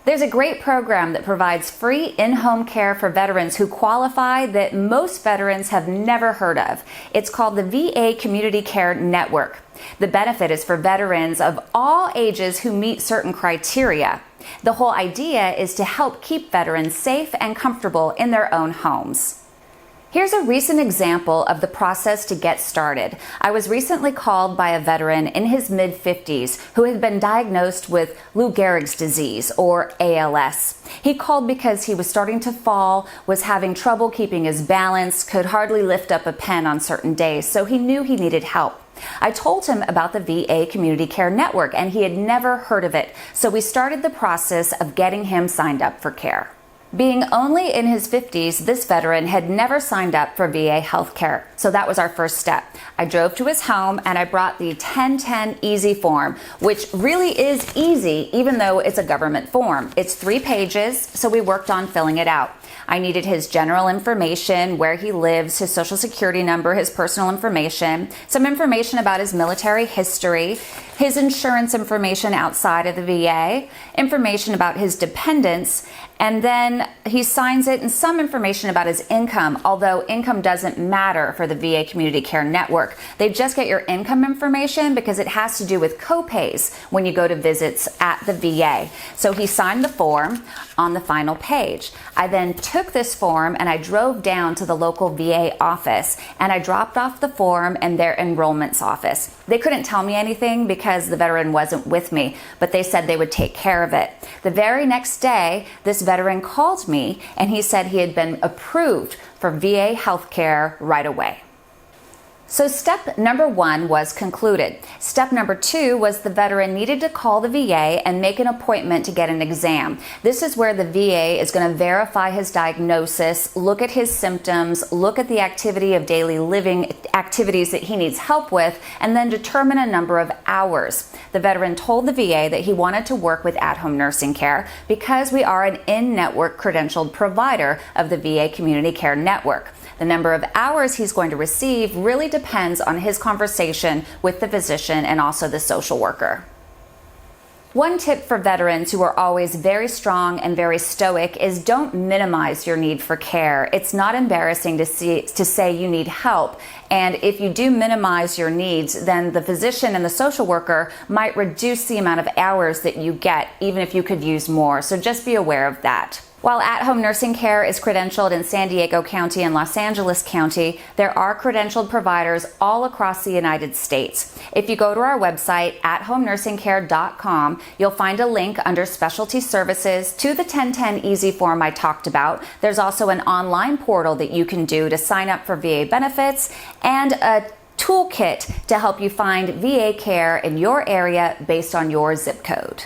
There's a great program that provides free in-home care for veterans who qualify that most veterans have never heard of. It's called the VA Community Care Network. The benefit is for veterans of all ages who meet certain criteria. The whole idea is to help keep veterans safe and comfortable in their own homes. Here's a recent example of the process to get started. I was recently called by a veteran in his mid-50s who had been diagnosed with Lou Gehrig's disease, or ALS. He called because he was starting to fall, was having trouble keeping his balance, could hardly lift up a pen on certain days, so he knew he needed help. I told him about the VA Community Care Network, and he had never heard of it, so we started the process of getting him signed up for care. Being only in his 50s, this veteran had never signed up for VA health care, so that was our first step. I drove to his home and I brought the 1010 Easy form, which really is easy even though it's a government form. It's 3 pages, so we worked on filling it out. I needed his general information, where he lives, his social security number, his personal information, some information about his military history, his insurance information outside of the VA, information about his dependents, and then he signs it, and some information about his income, although income doesn't matter for the VA Community Care Network. They just get your income information because it has to do with co-pays when you go to visits at the VA. So he signed the form on the final page. I then took this form and I drove down to the local VA office and I dropped off the form in their enrollments office. They couldn't tell me anything because the veteran wasn't with me, but they said they would take care of it. The very next day, this veteran called me and he said he had been approved for VA health care right away. So step number 1 was concluded. Step number 2 was the veteran needed to call the VA and make an appointment to get an exam. This is where the VA is going to verify his diagnosis, look at his symptoms, look at the activity of daily living activities that he needs help with, and then determine a number of hours. The veteran told the VA that he wanted to work with at-home nursing care because we are an in-network credentialed provider of the VA Community Care Network. The number of hours he's going to receive really depends on his conversation with the physician and also the social worker. One tip for veterans who are always very strong and very stoic is don't minimize your need for care. It's not embarrassing to say you need help. And if you do minimize your needs, then the physician and the social worker might reduce the amount of hours that you get, even if you could use more. So just be aware of that. While at-home nursing care is credentialed in San Diego County and Los Angeles County, there are credentialed providers all across the United States. If you go to our website, athome-nursingcare.com, you'll find a link under Specialty Services to the 1010 Easy form I talked about. There's also an online portal that you can do to sign up for VA benefits and a toolkit to help you find VA care in your area based on your zip code.